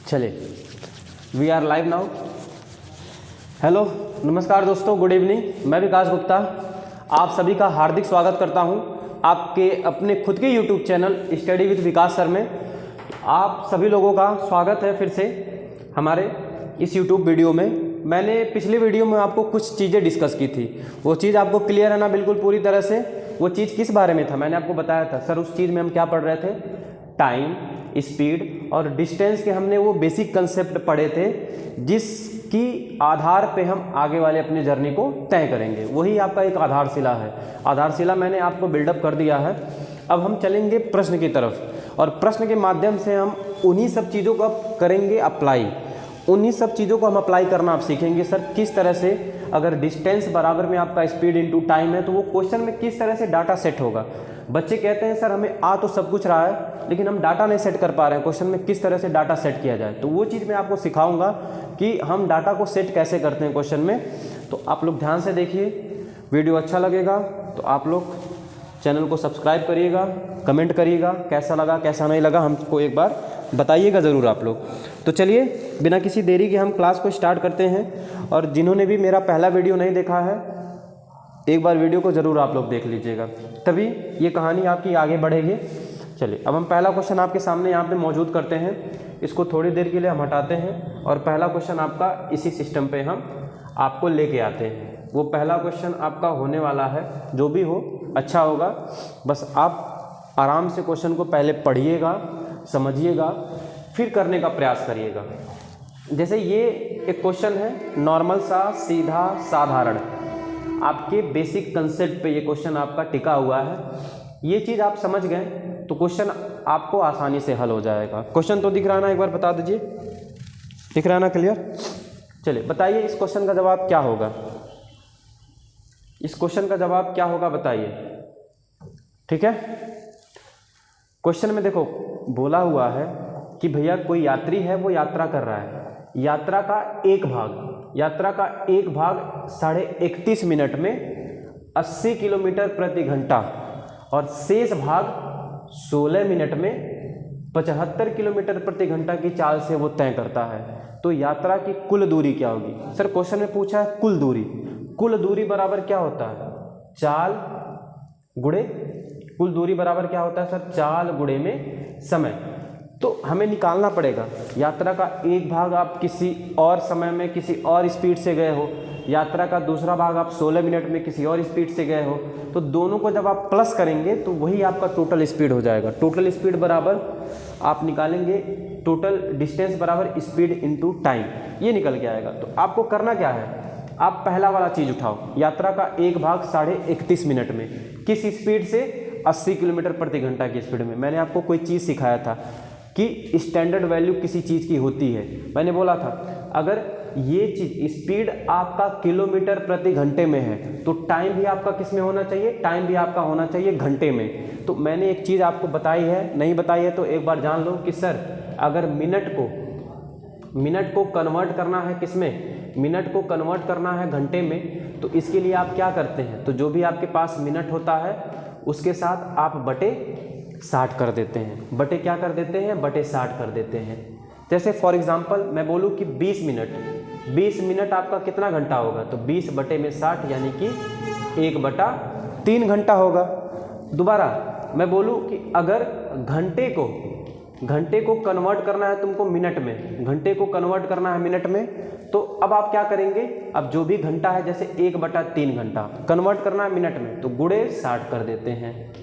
चलिए, we are live now. Hello, नमस्कार दोस्तों, गुड इवनिंग। मैं विकास गुप्ता आप सभी का हार्दिक स्वागत करता हूं आपके अपने खुद के YouTube channel study with Vikas sir में। आप सभी लोगों का स्वागत है फिर से हमारे इस यूट्यूब वीडियो में। मैंने पिछले वीडियो में आपको कुछ चीज़ें डिस्कस की थी, वो चीज़ आपको क्लियर है ना बिल्कुल पूरी तरह से? वो चीज़ किस बारे में था मैंने आपको बताया था सर, उस चीज़ में हम क्या पढ़ रहे थे? टाइम, स्पीड और डिस्टेंस के हमने वो बेसिक कंसेप्ट पढ़े थे जिसकी आधार पे हम आगे वाले अपने जर्नी को तय करेंगे। वही आपका एक आधारशिला है। आधारशिला मैंने आपको बिल्डअप कर दिया है। अब हम चलेंगे प्रश्न की तरफ और प्रश्न के माध्यम से हम उन्हीं सब चीज़ों को करेंगे अप्लाई। उन्हीं सब चीज़ों को हम अप्लाई करना आप सीखेंगे सर, किस तरह से अगर डिस्टेंस बराबर में आपका स्पीड इनटू टाइम है तो वो क्वेश्चन में किस तरह से डाटा सेट होगा। बच्चे कहते हैं सर हमें आ तो सब कुछ रहा है लेकिन हम डाटा नहीं सेट कर पा रहे हैं, क्वेश्चन में किस तरह से डाटा सेट किया जाए। तो वो चीज़ मैं आपको सिखाऊंगा कि हम डाटा को सेट कैसे करते हैं क्वेश्चन में। तो आप लोग ध्यान से देखिए, वीडियो अच्छा लगेगा तो आप लोग चैनल को सब्सक्राइब करिएगा, कमेंट करिएगा कैसा लगा कैसा नहीं लगा हमको एक बार बताइएगा ज़रूर आप लोग। तो चलिए बिना किसी देरी के हम क्लास को स्टार्ट करते हैं। और जिन्होंने भी मेरा पहला वीडियो नहीं देखा है एक बार वीडियो को ज़रूर आप लोग देख लीजिएगा, तभी ये कहानी आपकी आगे बढ़ेगी। चलिए अब हम पहला क्वेश्चन आपके सामने यहाँ पे मौजूद करते हैं। इसको थोड़ी देर के लिए हम हटाते हैं और पहला क्वेश्चन आपका इसी सिस्टम पे हम आपको लेके आते हैं। वो पहला क्वेश्चन आपका होने वाला है, जो भी हो अच्छा होगा, बस आप आराम से क्वेश्चन को पहले पढ़िएगा, समझिएगा, फिर करने का प्रयास करिएगा। जैसे ये एक क्वेश्चन है नॉर्मल सा, सीधा, साधारण, आपके बेसिक कंसेप्ट पे ये क्वेश्चन आपका टिका हुआ है। ये चीज़ आप समझ गए तो क्वेश्चन आपको आसानी से हल हो जाएगा। क्वेश्चन तो दिख रहा है ना, एक बार बता दीजिए, दिख रहा है ना क्लियर? चलिए बताइए इस क्वेश्चन का जवाब क्या होगा। इस क्वेश्चन का जवाब क्या होगा बताइए। ठीक है, क्वेश्चन में देखो बोला हुआ है कि भैया कोई यात्री है, वो यात्रा कर रहा है, यात्रा का एक भाग 31.5 मिनट में 80 किलोमीटर प्रति घंटा और शेष भाग 16 मिनट में 75 किलोमीटर प्रति घंटा की चाल से वो तय करता है। तो यात्रा की कुल दूरी क्या होगी? सर क्वेश्चन में पूछा है कुल दूरी। कुल दूरी बराबर क्या होता है? चाल गुणे, कुल दूरी बराबर क्या होता है सर? चाल गुणे में समय। तो हमें निकालना पड़ेगा यात्रा का एक भाग आप किसी और समय में किसी और स्पीड से गए हो, यात्रा का दूसरा भाग आप 16 मिनट में किसी और स्पीड से गए हो, तो दोनों को जब आप प्लस करेंगे तो वही आपका टोटल स्पीड हो जाएगा। टोटल स्पीड बराबर आप निकालेंगे टोटल डिस्टेंस बराबर स्पीड इनटू टाइम, ये निकल के आएगा। तो आपको करना क्या है, आप पहला वाला चीज़ उठाओ, यात्रा का एक भाग 31.5 मिनट में किस स्पीड से? 80 किलोमीटर प्रति घंटा की स्पीड में। मैंने आपको कोई चीज़ सिखाया था कि स्टैंडर्ड वैल्यू किसी चीज़ की होती है। मैंने बोला था अगर ये चीज़ स्पीड आपका किलोमीटर प्रति घंटे में है तो टाइम भी आपका किस में होना चाहिए? टाइम भी आपका होना चाहिए घंटे में। तो मैंने एक चीज़ आपको बताई है, नहीं बताई है तो एक बार जान लो कि सर अगर मिनट को कन्वर्ट करना है किस में? मिनट को कन्वर्ट करना है घंटे में। तो इसके लिए आप क्या करते हैं, तो जो भी आपके पास मिनट होता है उसके साथ आप बटे 60 कर देते हैं। बटे क्या कर देते हैं? बटे 60 कर देते हैं। जैसे फॉर एग्जांपल मैं बोलूँ कि 20 मिनट आपका कितना घंटा होगा? तो 20 बटे में 60 यानी कि 1/3 घंटा होगा। दोबारा मैं बोलूँ कि अगर घंटे को कन्वर्ट करना है तुमको मिनट में, घंटे को कन्वर्ट करना है मिनट में, तो अब आप क्या करेंगे? अब जो भी घंटा है जैसे 1/3 घंटा कन्वर्ट करना है मिनट में तो गुणे 60 कर देते हैं।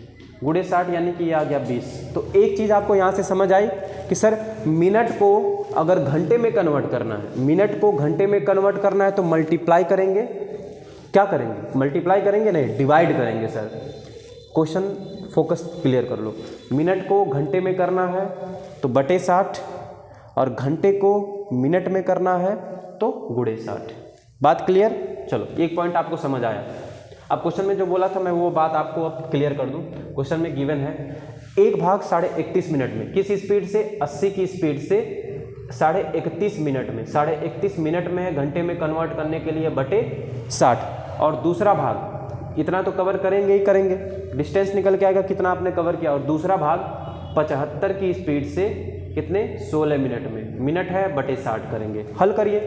गुणे 60 यानी कि ये आ गया 20। तो एक चीज़ आपको यहाँ से समझ आई कि सर मिनट को अगर घंटे में कन्वर्ट करना है, मिनट को घंटे में कन्वर्ट करना है तो मल्टीप्लाई करेंगे। क्या करेंगे? मल्टीप्लाई करेंगे नहीं, डिवाइड करेंगे सर। क्वेश्चन फोकस क्लियर कर लो। मिनट को घंटे में करना है तो बटे 60 और घंटे को मिनट में करना है तो गुणे 60। बात क्लियर? चलो एक पॉइंट आपको समझ आया। अब क्वेश्चन में जो बोला था मैं वो बात आपको अब क्लियर कर दूं। क्वेश्चन में गिवन है एक भाग 31.5 मिनट में किस स्पीड से? 80 की स्पीड से 31.5 मिनट में। 31.5 मिनट में घंटे में कन्वर्ट करने के लिए बटे 60 और दूसरा भाग इतना तो कवर करेंगे ही करेंगे, डिस्टेंस निकल के आएगा कितना आपने कवर किया, और दूसरा भाग 75 की स्पीड से कितने 16 मिनट में, मिनट है बटे 60 करेंगे। हल करिए,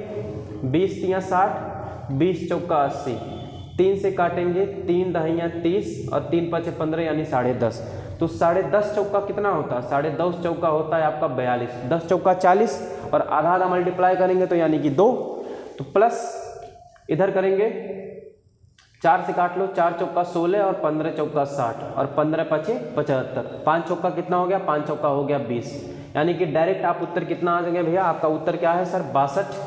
20 तियाँ 60, 20 चौका 80, 3 से काटेंगे, 3 दहियाँ 30 और 3 पचे 15 यानी 10.5। तो 10.5 चौका कितना होता है, 10.5 चौका होता है आपका 42, 10 चौका 40 और आधा आधा मल्टीप्लाई करेंगे तो यानी कि 2, तो प्लस इधर करेंगे 4 से काट लो, 4 चौका 16 और 15 चौका 60 और 15 पचे 75, 5 चौका कितना हो गया, 5 चौका हो गया 20, यानी कि डायरेक्ट आप उत्तर कितना आ जाएंगे भैया, आपका उत्तर क्या है सर 62,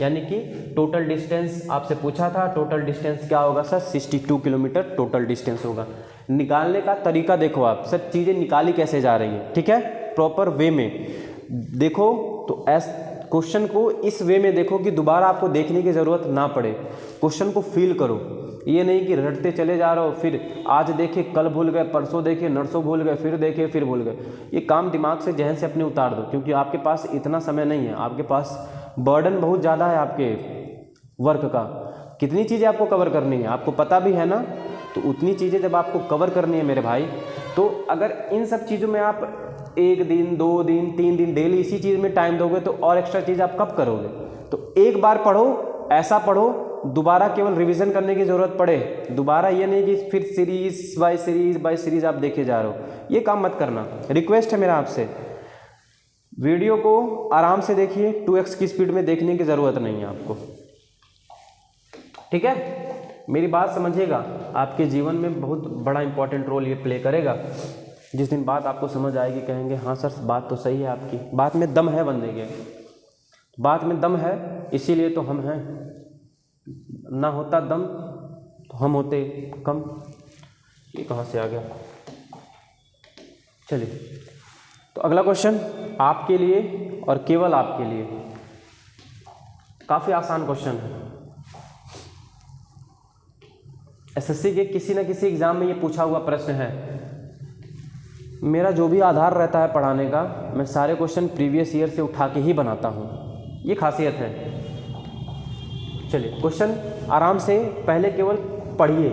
यानी कि टोटल डिस्टेंस आपसे पूछा था, टोटल डिस्टेंस क्या होगा सर 62 किलोमीटर टोटल डिस्टेंस होगा। निकालने का तरीका देखो आप, सर चीज़ें निकाली कैसे जा रही हैं, ठीक है, प्रॉपर वे में देखो। तो क्वेश्चन को इस वे में देखो कि दोबारा आपको देखने की ज़रूरत ना पड़े, क्वेश्चन को फील करो, ये नहीं कि रटते चले जा रहे हो, फिर आज देखे कल भूल गए, परसों देखे नरसों भूल गए, फिर देखे फिर भूल गए। ये काम दिमाग से जहन से अपने उतार दो, क्योंकि आपके पास इतना समय नहीं है, आपके पास बर्डन बहुत ज़्यादा है आपके वर्क का। कितनी चीज़ें आपको कवर करनी है आपको पता भी है ना, तो उतनी चीज़ें जब आपको कवर करनी है मेरे भाई, तो अगर इन सब चीज़ों में आप 1 दिन 2 दिन 3 दिन डेली इसी चीज़ में टाइम दोगे तो और एक्स्ट्रा चीज़ आप कब करोगे। तो एक बार पढ़ो, ऐसा पढ़ो, दोबारा केवल रिवीजन करने की ज़रूरत पड़े, दोबारा ये नहीं कि फिर सीरीज बाय सीरीज आप देखे जा रहे हो, ये काम मत करना। रिक्वेस्ट है मेरा आपसे, वीडियो को आराम से देखिए, 2x की स्पीड में देखने की ज़रूरत नहीं है आपको, ठीक है। मेरी बात समझिएगा, आपके जीवन में बहुत बड़ा इंपॉर्टेंट रोल ये प्ले करेगा। जिस दिन बात आपको समझ आएगी कहेंगे हाँ सर बात तो सही है आपकी, बात में दम है बंदे के, बात में दम है इसीलिए तो हम हैं, ना होता दम तो हम होते कम। ये कहाँ से आ गया, चलिए तो अगला क्वेश्चन आपके लिए और केवल आपके लिए, काफ़ी आसान क्वेश्चन है। एसएससी के किसी न किसी एग्ज़ाम में ये पूछा हुआ प्रश्न है। मेरा जो भी आधार रहता है पढ़ाने का, मैं सारे क्वेश्चन प्रीवियस ईयर से उठा के ही बनाता हूँ, ये खासियत है। चलिए क्वेश्चन आराम से पहले केवल पढ़िए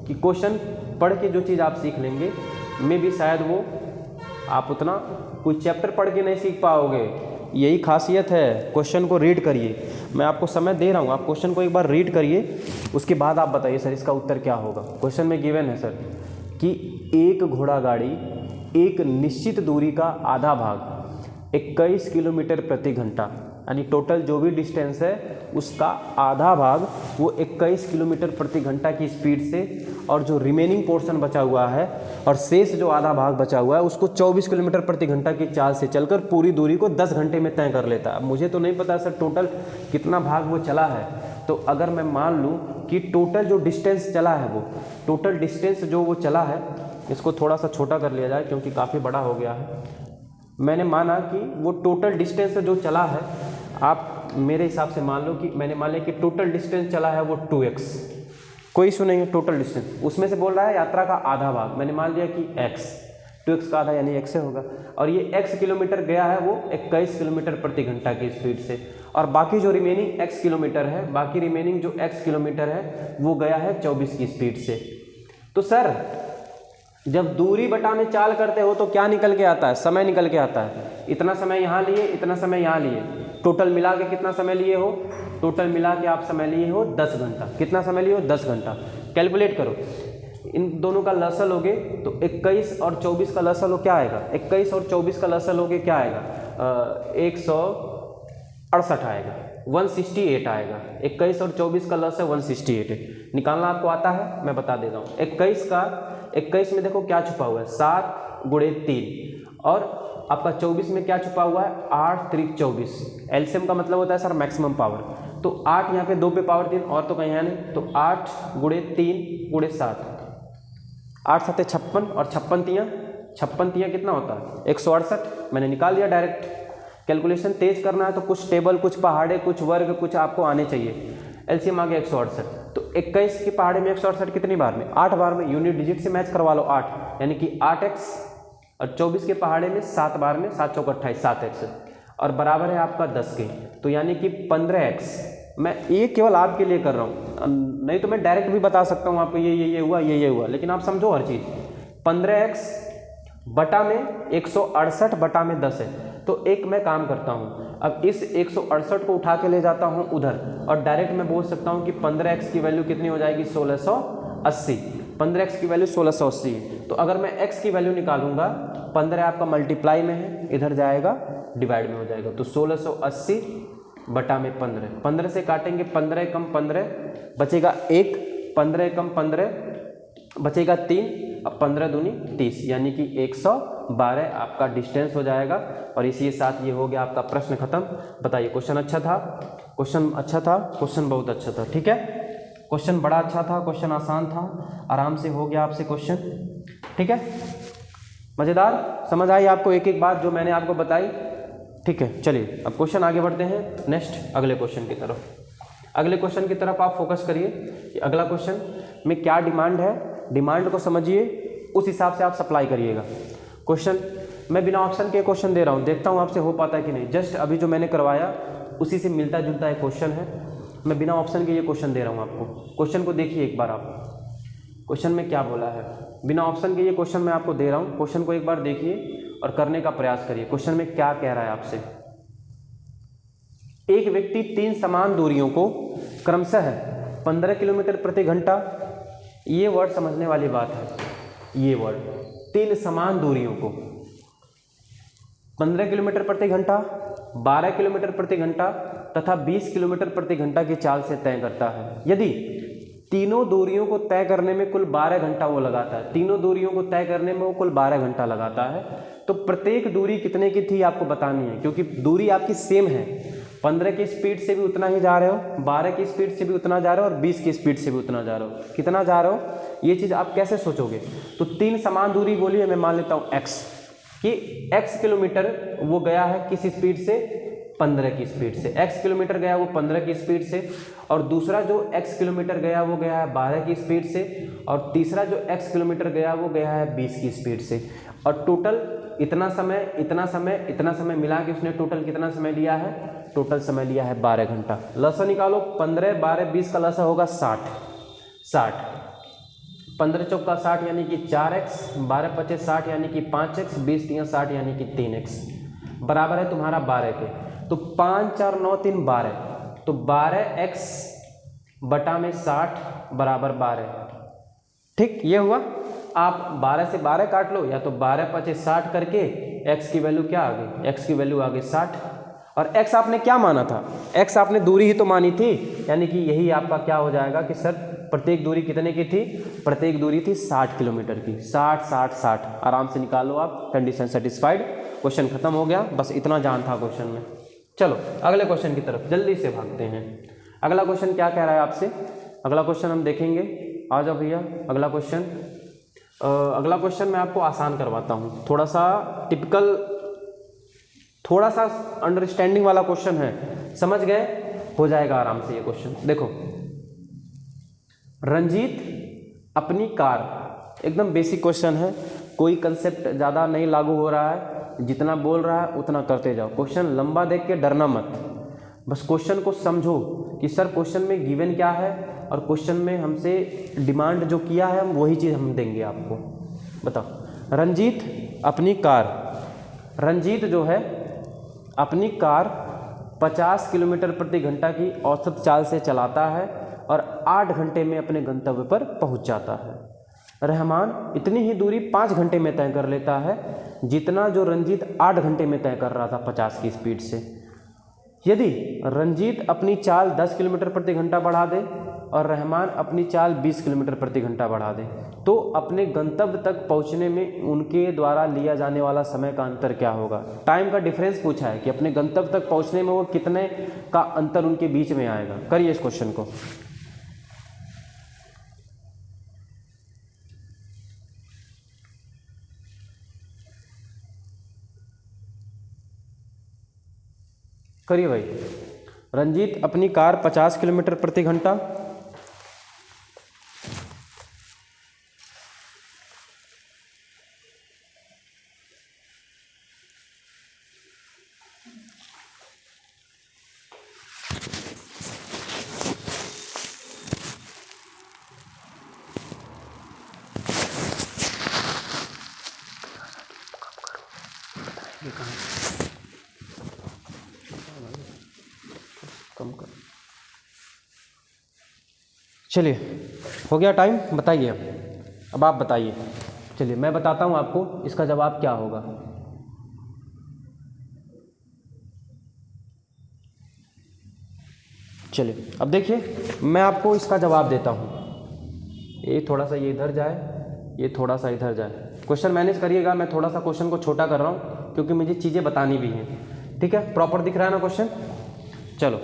कि क्वेश्चन पढ़ के जो चीज़ आप सीख लेंगे, मे भी शायद वो आप उतना कोई चैप्टर पढ़ के नहीं सीख पाओगे, यही खासियत है। क्वेश्चन को रीड करिए, मैं आपको समय दे रहा हूँ, आप क्वेश्चन को एक बार रीड करिए, उसके बाद आप बताइए सर इसका उत्तर क्या होगा। क्वेश्चन में गिवन है सर कि एक घोड़ा गाड़ी एक निश्चित दूरी का आधा भाग 21 किलोमीटर प्रति घंटा, यानी टोटल जो भी डिस्टेंस है उसका आधा भाग वो 21 किलोमीटर प्रति घंटा की स्पीड से, और जो रिमेनिंग पोर्शन बचा हुआ है और शेष जो आधा भाग बचा हुआ है उसको 24 किलोमीटर प्रति घंटा की चाल से चलकर पूरी दूरी को 10 घंटे में तय कर लेता है। अब मुझे तो नहीं पता सर टोटल कितना भाग वो चला है, तो अगर मैं मान लूँ कि टोटल जो डिस्टेंस चला है, वो टोटल डिस्टेंस जो वो चला है, इसको थोड़ा सा छोटा कर लिया जाए क्योंकि काफ़ी बड़ा हो गया है। मैंने माना कि वो टोटल डिस्टेंस जो चला है, आप मेरे हिसाब से मान लो कि मैंने मान लिया कि टोटल डिस्टेंस चला है वो 2x, कोई इशू नहीं है। टोटल डिस्टेंस उसमें से बोल रहा है यात्रा का आधा भाग, मैंने मान लिया कि x, 2x का आधा यानी x से होगा, और ये x किलोमीटर गया है वो 21 किलोमीटर प्रति घंटा की स्पीड से, और बाकी जो रिमेनिंग x किलोमीटर है, बाकी रिमेनिंग जो x किलोमीटर है वो गया है 24 की स्पीड से। तो सर जब दूरी बटा में चाल करते हो तो क्या निकल के आता है, समय निकल के आता है। इतना समय यहाँ लिए, इतना समय यहाँ लिए, टोटल मिला के कितना समय लिए हो, टोटल मिला के आप समय लिए हो 10 घंटा। कितना समय लिए हो, 10 घंटा। कैलकुलेट करो, इन दोनों का लसल लोगे तो 21 और 24 का लसल हो क्या आएगा, 21 और 24 का लसल लोगे क्या आएगा, 168 आएगा, 168 आएगा। 21 और 24 का लस है 168 है। निकालना आपको आता है, मैं बता देता हूँ। 21 में देखो क्या छुपा हुआ है, 7 गुणे 3, और आपका 24 में क्या छुपा हुआ है, 8 3 24। एलसीएम का मतलब होता है सर मैक्सिमम पावर, तो 8 यहाँ पे 2 पे पावर 3 और तो कहीं है नहीं, तो 8 गुणे 3 गुणे 7, 8 7 56 और 56 तियाँ कितना होता है 168। मैंने निकाल लिया डायरेक्ट। कैलकुलेशन तेज करना है तो कुछ टेबल, कुछ पहाड़े, कुछ वर्ग, कुछ आपको आने चाहिए। एलसीएम आ गया 168, तो 21 के पहाड़े में 168 कितनी बार में, 8 बार में। यूनिट डिजिट से मैच करवा लो 8, यानी कि 8x, और 24 के पहाड़े में 7 बार में, 7 चौक 28, 7x, और बराबर है आपका 10 के, तो यानी कि 15x। मैं ये केवल आपके लिए कर रहा हूँ, नहीं तो मैं डायरेक्ट भी बता सकता हूँ आपको ये हुआ, ये हुआ, लेकिन आप समझो हर चीज़। 15x बटा में 168 बटा में 10 है, तो एक मैं काम करता हूँ, अब इस 168 को उठा के ले जाता हूँ उधर, और डायरेक्ट मैं बोल सकता हूँ कि 15x की वैल्यू कितनी हो जाएगी 1680। 15x की वैल्यू 1680 है। तो अगर मैं x की वैल्यू निकालूंगा, 15 आपका मल्टीप्लाई में है, इधर जाएगा डिवाइड में हो जाएगा, तो 1680 बटा में 15, 15 से काटेंगे 15 कम 15 बचेगा 1, 15 कम 15 बचेगा 3, अब 15 दूनी 30, यानी कि 112 आपका डिस्टेंस हो जाएगा। और इसी के साथ ये हो गया आपका प्रश्न खत्म। बताइए क्वेश्चन अच्छा था, क्वेश्चन अच्छा था, क्वेश्चन बहुत अच्छा था, ठीक है, क्वेश्चन बड़ा अच्छा था, क्वेश्चन आसान था, आराम से हो गया आपसे क्वेश्चन, ठीक है, मज़ेदार, समझ आई आपको एक एक बात जो मैंने आपको बताई, ठीक है। चलिए अब क्वेश्चन आगे बढ़ते हैं नेक्स्ट अगले क्वेश्चन की तरफ। अगले क्वेश्चन की तरफ आप फोकस करिए कि अगला क्वेश्चन में क्या डिमांड है, डिमांड को समझिए, उस हिसाब से आप सप्लाई करिएगा। क्वेश्चन मैं बिना ऑप्शन के क्वेश्चन दे रहा हूँ, देखता हूँ आपसे हो पाता है कि नहीं। जस्ट अभी जो मैंने करवाया उसी से मिलता जुलता एक क्वेश्चन है, मैं बिना ऑप्शन के ये क्वेश्चन दे रहा हूँ आपको। क्वेश्चन को देखिए एक बार आप, क्वेश्चन में क्या बोला है, बिना ऑप्शन के ये क्वेश्चन मैं आपको दे रहा हूँ। क्वेश्चन को एक बार देखिए और करने का प्रयास करिए। क्वेश्चन में क्या कह रहा है आपसे, एक व्यक्ति 3 समान दूरियों को क्रमशः 15 किलोमीटर प्रति घंटा, ये वर्ड समझने वाली बात है, ये वर्ड 3 समान दूरियों को 15 किलोमीटर प्रति घंटा, 12 किलोमीटर प्रति घंटा तथा 20 किलोमीटर प्रति घंटा की चाल से तय करता है। यदि तीनों दूरियों को तय करने में कुल 12 घंटा वो लगाता है, तीनों दूरियों को तय करने में वो कुल 12 घंटा लगाता है, तो प्रत्येक दूरी कितने की थी आपको बतानी है, क्योंकि दूरी आपकी सेम है। 15 की स्पीड से भी उतना ही जा रहे हो, 12 की स्पीड से भी उतना जा रहे हो और 20 की स्पीड से भी उतना जा रहे हो। कितना जा रहे हो ये चीज़ आप कैसे सोचोगे? तो 3 समान दूरी बोलिए, मैं मान लेता हूँ x कि x किलोमीटर वो गया है किस स्पीड से, 15 की स्पीड से। x किलोमीटर गया वो 15 की स्पीड से, और दूसरा जो x किलोमीटर गया वो गया है 12 की स्पीड से, और तीसरा जो x किलोमीटर गया वो गया है 20 की स्पीड से। और टोटल इतना समय इतना समय इतना समय मिला के उसने टोटल कितना समय लिया है, टोटल समय लिया है 12 घंटा। लसा निकालो, 15 12 20 का लसा होगा 60, 15 चौका 60 यानी कि 4x, 12 पचे 60 यानी कि 5x, 20 3 60 यानी कि 3x, बराबर है तुम्हारा 12 के। तो 5 4 9 3 12, तो 12x बटा में 60 बराबर 12, ठीक, ये हुआ। आप 12 से 12 काट लो, या तो 12 पचे 60 करके x की वैल्यू क्या आ गई, x की वैल्यू आ गई 60। और x आपने क्या माना था, x आपने दूरी ही तो मानी थी, यानी कि यही आपका क्या हो जाएगा कि सर प्रत्येक दूरी कितने की थी, प्रत्येक दूरी थी 60 किलोमीटर की। 60 60 60 आराम से निकालो आप, कंडीशन सेटिस्फाइड, क्वेश्चन खत्म हो गया। बस इतना जान था क्वेश्चन में। चलो अगले क्वेश्चन की तरफ जल्दी से भागते हैं। अगला क्वेश्चन क्या कह रहा है आपसे, अगला क्वेश्चन हम देखेंगे। आ जाओ भैया अगला क्वेश्चन। अगला क्वेश्चन मैं आपको आसान करवाता हूँ, थोड़ा सा टिपिकल, थोड़ा सा अंडरस्टैंडिंग वाला क्वेश्चन है, समझ गए, हो जाएगा आराम से ये क्वेश्चन। देखो, रंजीत अपनी कार, एकदम बेसिक क्वेश्चन है, कोई कंसेप्ट ज़्यादा नहीं लागू हो रहा है, जितना बोल रहा है उतना करते जाओ। क्वेश्चन लंबा देख के डरना मत, बस क्वेश्चन को समझो कि सर क्वेश्चन में गिवन क्या है और क्वेश्चन में हमसे डिमांड जो किया है हम वही चीज़ हम देंगे आपको। बताओ, रंजीत अपनी कार, रंजीत जो है अपनी कार 50 किलोमीटर प्रति घंटा की औसत चाल से चलाता है और 8 घंटे में अपने गंतव्य पर पहुंच जाता है। रहमान इतनी ही दूरी 5 घंटे में तय कर लेता है जितना जो रंजीत 8 घंटे में तय कर रहा था 50 की स्पीड से। यदि रंजीत अपनी चाल 10 किलोमीटर प्रति घंटा बढ़ा दे और रहमान अपनी चाल 20 किलोमीटर प्रति घंटा बढ़ा दे, तो अपने गंतव्य तक पहुंचने में उनके द्वारा लिया जाने वाला समय का अंतर क्या होगा। टाइम का डिफरेंस पूछा है कि अपने गंतव्य तक पहुंचने में वो कितने का अंतर उनके बीच में आएगा। करिए इस क्वेश्चन को। करिए भाई। रंजीत अपनी कार 50 किलोमीटर प्रति घंटा, कम कर, चलिए हो गया टाइम, बताइए अब आप बताइए। चलिए मैं बताता हूँ आपको इसका जवाब क्या होगा। चलिए अब देखिए मैं आपको इसका जवाब देता हूँ। ये थोड़ा सा ये इधर जाए, ये थोड़ा सा इधर जाए। क्वेश्चन मैनेज करिएगा, मैं थोड़ा सा क्वेश्चन को छोटा कर रहा हूँ क्योंकि मुझे चीज़ें बतानी भी हैं। ठीक है, प्रॉपर दिख रहा है ना क्वेश्चन। चलो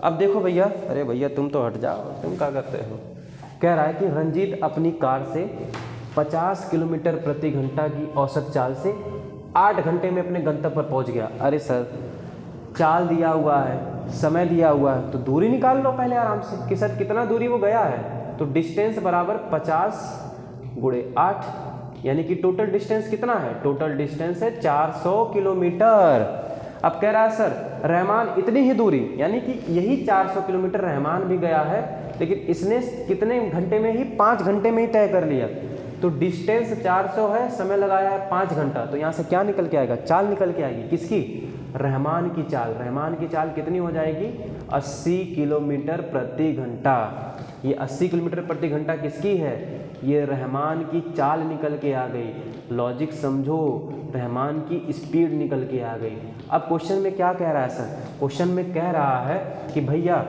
अब देखो भैया, अरे भैया तुम तो हट जाओ, तुम क्या करते हो। कह रहा है कि रंजीत अपनी कार से 50 किलोमीटर प्रति घंटा की औसत चाल से 8 घंटे में अपने गंतव्य पर पहुंच गया। अरे सर चाल दिया हुआ है, समय दिया हुआ है, तो दूरी निकाल लो पहले आराम से कि सर कितना दूरी वो गया है। तो डिस्टेंस बराबर 50 गुणे 8, यानी कि टोटल डिस्टेंस कितना है, टोटल डिस्टेंस है 400 किलोमीटर। अब कह रहा है सर रहमान इतनी ही दूरी, यानी कि यही 400 किलोमीटर रहमान भी गया है, लेकिन इसने कितने घंटे में ही, 5 घंटे में ही तय कर लिया। तो डिस्टेंस 400 है, समय लगाया है 5 घंटा, तो यहाँ से क्या निकल के आएगा, चाल निकल के आएगी। किसकी, रहमान की चाल। रहमान की चाल कितनी हो जाएगी, 80 किलोमीटर प्रति घंटा। ये 80 किलोमीटर प्रति घंटा किसकी है, ये रहमान की चाल निकल के आ गई। लॉजिक समझो, रहमान की स्पीड निकल के आ गई। अब क्वेश्चन में क्या कह रहा है सर, क्वेश्चन में कह रहा है कि भैया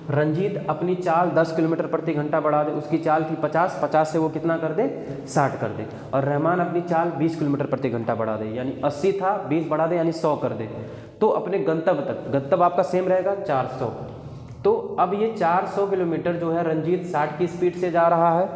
रंजीत अपनी चाल 10 किलोमीटर प्रति घंटा बढ़ा दे। उसकी चाल थी 50 से वो कितना कर दे, 60 कर दे। और रहमान अपनी चाल 20 किलोमीटर प्रति घंटा बढ़ा दे, यानी 80 था 20 बढ़ा दे यानी 100 कर दे। तो अपने गंतव्य तक, गंतव्य आपका सेम रहेगा 400। तो अब ये 400 किलोमीटर जो है रंजीत 60 की स्पीड से जा रहा है,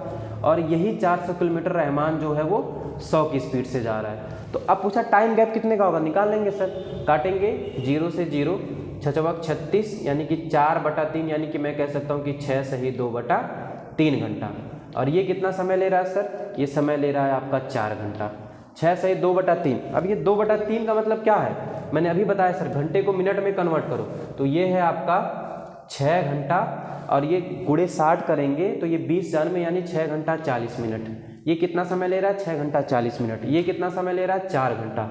और यही 400 किलोमीटर रहमान जो है वो 100 की स्पीड से जा रहा है। तो अब पूछा टाइम गैप कितने का होगा, निकाल लेंगे सर। काटेंगे 0 से 0, 6 36, यानी कि 4/3, यानी कि मैं कह सकता हूँ कि 6 सही 2/3 घंटा। और ये कितना समय ले रहा है सर, ये समय ले रहा है आपका 4 घंटा। 6 सही 2/3। अब ये 2/3 का मतलब क्या है, मैंने अभी बताया सर, घंटे को मिनट में कन्वर्ट करो, तो ये है आपका 6 घंटा, और ये गुणे 60 करेंगे तो ये 20 जान में, यानी 6 घंटा 40 मिनट। ये कितना समय ले रहा है, 6 घंटा 40 मिनट। ये कितना समय ले रहा है, 4 घंटा।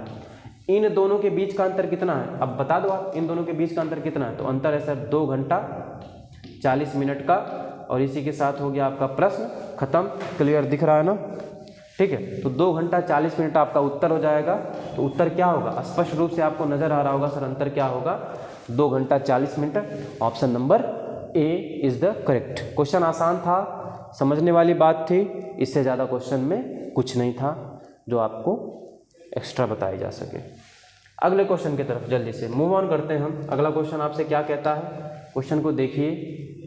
इन दोनों के बीच का अंतर कितना है, अब बता दो आप, इन दोनों के बीच का अंतर कितना है। तो अंतर है सर 2 घंटा 40 मिनट का। और इसी के साथ हो गया आपका प्रश्न खत्म। क्लियर दिख रहा है ना, ठीक है। तो 2 घंटा 40 मिनट आपका उत्तर हो जाएगा। तो उत्तर क्या होगा, स्पष्ट रूप से आपको नजर आ रहा होगा सर, अंतर क्या होगा, 2 घंटा 40 minute. Option number A is the correct. Question आसान था, समझने वाली बात थी, इससे ज़्यादा क्वेश्चन में कुछ नहीं था जो आपको एक्स्ट्रा बताई जा सके। अगले क्वेश्चन की तरफ जल्दी से मूव ऑन करते हैं हम। अगला क्वेश्चन आपसे क्या कहता है, क्वेश्चन को देखिए,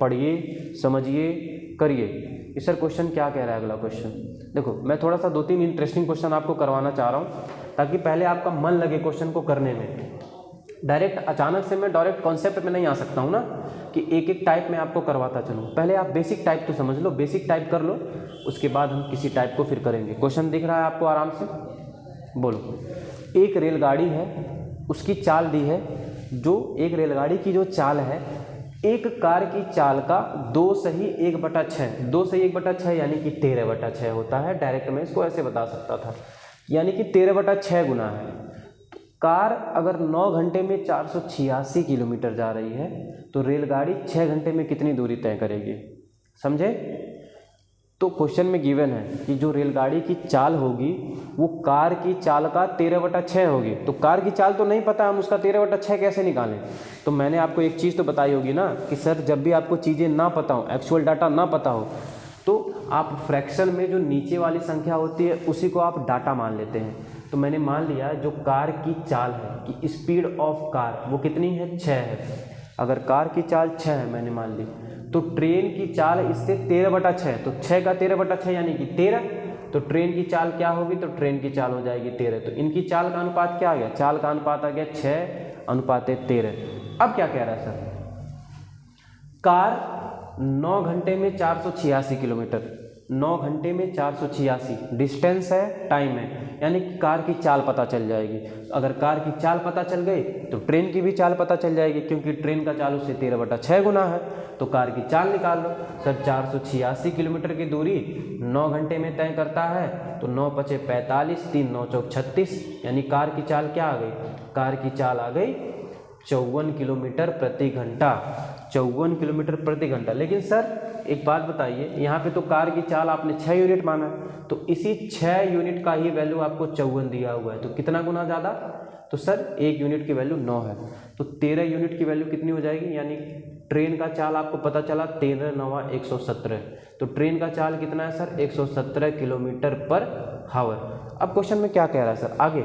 पढ़िए, समझिए, करिए कि सर क्वेश्चन क्या कह रहा है। अगला क्वेश्चन देखो, मैं थोड़ा सा 2-3 इंटरेस्टिंग क्वेश्चन आपको करवाना चाह रहा हूँ, ताकि पहले आपका मन लगे क्वेश्चन को करने में। डायरेक्ट अचानक से मैं डायरेक्ट कॉन्सेप्ट में नहीं आ सकता हूँ ना, कि एक एक टाइप में आपको करवाता चलूँ। पहले आप बेसिक टाइप तो समझ लो, बेसिक टाइप कर लो, उसके बाद हम किसी टाइप को फिर करेंगे। क्वेश्चन दिख रहा है आपको, आराम से बोलो। एक रेलगाड़ी है, उसकी चाल दी है, जो एक रेलगाड़ी की जो चाल है, एक कार की चाल का 2 सही 1/6, 2 सही 1/6 यानी कि 13/6 होता है। डायरेक्ट मैं इसको ऐसे बता सकता था, यानी कि 13/6 गुना है। कार अगर 9 घंटे में 486 किलोमीटर जा रही है, तो रेलगाड़ी 6 घंटे में कितनी दूरी तय करेगी, समझे। तो क्वेश्चन में गिवन है कि जो रेलगाड़ी की चाल होगी वो कार की चाल का 13/6 होगी। तो कार की चाल तो नहीं पता, हम उसका 13/6 कैसे निकालें। तो मैंने आपको एक चीज़ तो बताई होगी ना कि सर जब भी आपको चीज़ें ना पता हो, एक्चुअल डाटा ना पता हो, तो आप फ्रैक्शन में जो नीचे वाली संख्या होती है उसी को आप डाटा मान लेते हैं। तो मैंने मान लिया जो कार की चाल है कि स्पीड ऑफ कार वो कितनी है, 6 है। अगर कार की चाल 6 है मैंने मान ली, तो ट्रेन की चाल इससे 13/6, तो 6 का 13/6 यानी कि 13। तो ट्रेन की चाल क्या होगी, तो ट्रेन की चाल हो जाएगी 13। तो इनकी चाल का अनुपात क्या आ गया, चाल का अनुपात आ गया 6:13। अब क्या कह रहा है सर, कार 9 घंटे में 486 किलोमीटर, 9 घंटे में 486 डिस्टेंस है, टाइम है, यानी कि कार की चाल पता चल जाएगी। अगर कार की चाल पता चल गई तो ट्रेन की भी चाल पता चल जाएगी, क्योंकि ट्रेन का चाल उससे 13/6 गुना है। तो कार की चाल निकाल लो सर। 486 किलोमीटर की दूरी 9 घंटे में तय करता है, तो 9 × 5 = 45, 3 × 9 = 36, यानी कार की चाल क्या आ गई, कार की चाल आ गई 54 किलोमीटर प्रति घंटा, 54 किलोमीटर प्रति घंटा। लेकिन सर एक बात बताइए, यहाँ पे तो कार की चाल आपने 6 यूनिट माना, तो इसी 6 यूनिट का ही वैल्यू आपको 54 दिया हुआ है, तो कितना गुना ज़्यादा? तो सर 1 यूनिट की वैल्यू 9 है, तो 13 यूनिट की वैल्यू कितनी हो जाएगी? यानी ट्रेन का चाल आपको पता चला 13 9 117, तो ट्रेन का चाल कितना है सर? 117 किलोमीटर पर हावर। अब क्वेश्चन में क्या कह रहा है सर आगे,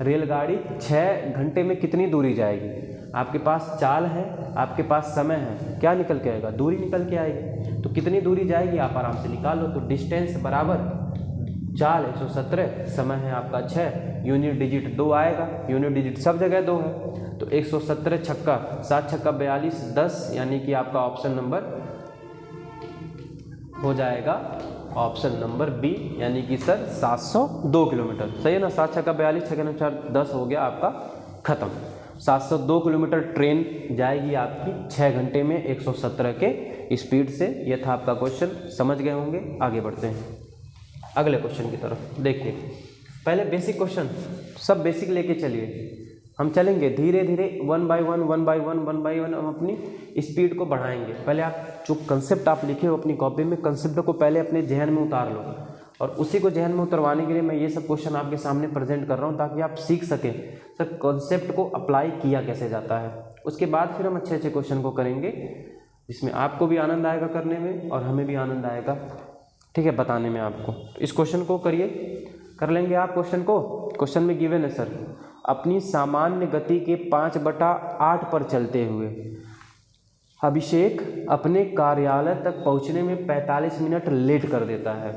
रेलगाड़ी 6 घंटे में कितनी दूरी जाएगी? आपके पास चाल है, आपके पास समय है, क्या निकल के आएगा? दूरी निकल के आएगी। तो कितनी दूरी जाएगी आप आराम से निकाल लो। तो डिस्टेंस बराबर चाल 117, समय है आपका 6, यूनिट डिजिट 2 आएगा, यूनिट डिजिट सब जगह 2 है, तो 117 छक्का 7 छक्का 42 10, यानी कि आपका ऑप्शन नंबर हो जाएगा ऑप्शन नंबर बी, यानी कि सर 702 किलोमीटर। सही है ना? 7 छक्का 42 छक्का 4 10 हो गया आपका खत्म। 702 किलोमीटर ट्रेन जाएगी आपकी 6 घंटे में 117 के स्पीड से। यह था आपका क्वेश्चन, समझ गए होंगे। आगे बढ़ते हैं अगले क्वेश्चन की तरफ। देखिए पहले बेसिक क्वेश्चन, सब बेसिक लेके चलिए, हम चलेंगे धीरे धीरे 1 बाय 1 हम अपनी स्पीड को बढ़ाएंगे। पहले आप जो कंसेप्ट आप लिखे हो अपनी कॉपी में, कंसेप्ट को पहले अपने जहन में उतार लो, और उसी को जहन में उतरवाने के लिए मैं ये सब क्वेश्चन आपके सामने प्रेजेंट कर रहा हूँ, ताकि आप सीख सकें सर कंसेप्ट को अप्लाई किया कैसे जाता है। उसके बाद फिर हम अच्छे अच्छे क्वेश्चन को करेंगे, जिसमें आपको भी आनंद आएगा करने में और हमें भी आनंद आएगा, ठीक है, बताने में आपको। इस क्वेश्चन को करिए, कर लेंगे आप क्वेश्चन को। क्वेश्चन में गिवन है सर, अपनी सामान्य गति के 5/8 पर चलते हुए अभिषेक अपने कार्यालय तक पहुंचने में 45 मिनट लेट कर देता है।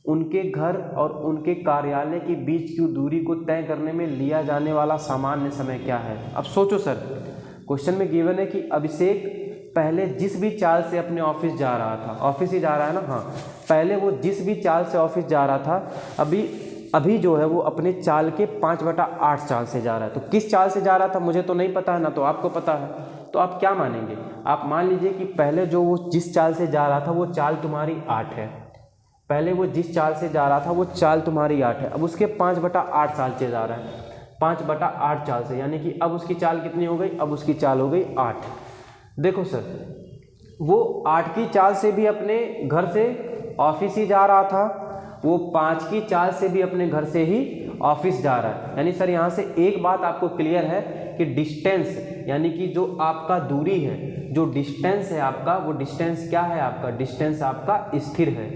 उनके घर और उनके कार्यालय के बीच की दूरी को तय करने में लिया जाने वाला सामान्य समय क्या है? अब सोचो सर, क्वेश्चन में गिवन है कि अभिषेक पहले जिस भी चाल से अपने ऑफिस जा रहा था, ऑफिस ही जा रहा है ना, हाँ, पहले वो जिस भी चाल से ऑफिस जा रहा था, अभी जो है वो अपने चाल के 5/8 चाल से जा रहा है। तो किस चाल से जा रहा था मुझे तो नहीं पता है ना, तो आपको पता है, तो आप क्या मानेंगे? आप मान लीजिए कि पहले जो वो जिस चाल से जा रहा था वो चाल तुम्हारी 8 है, पहले वो जिस चाल से जा रहा था वो चाल तुम्हारी 8 है, अब उसके 5/8 चाल से जा रहा है, 5/8 चाल से, यानी कि अब उसकी चाल कितनी हो गई? अब उसकी चाल हो गई 8। देखो सर, वो 8 की चाल से भी अपने घर से ऑफिस ही जा रहा था, वो 5 की चाल से भी अपने घर से ही ऑफिस जा रहा है। यानी सर यहाँ से एक बात आपको क्लियर है कि डिस्टेंस, यानी कि जो आपका दूरी है, जो डिस्टेंस है आपका, वो डिस्टेंस क्या है आपका? डिस्टेंस आपका स्थिर है।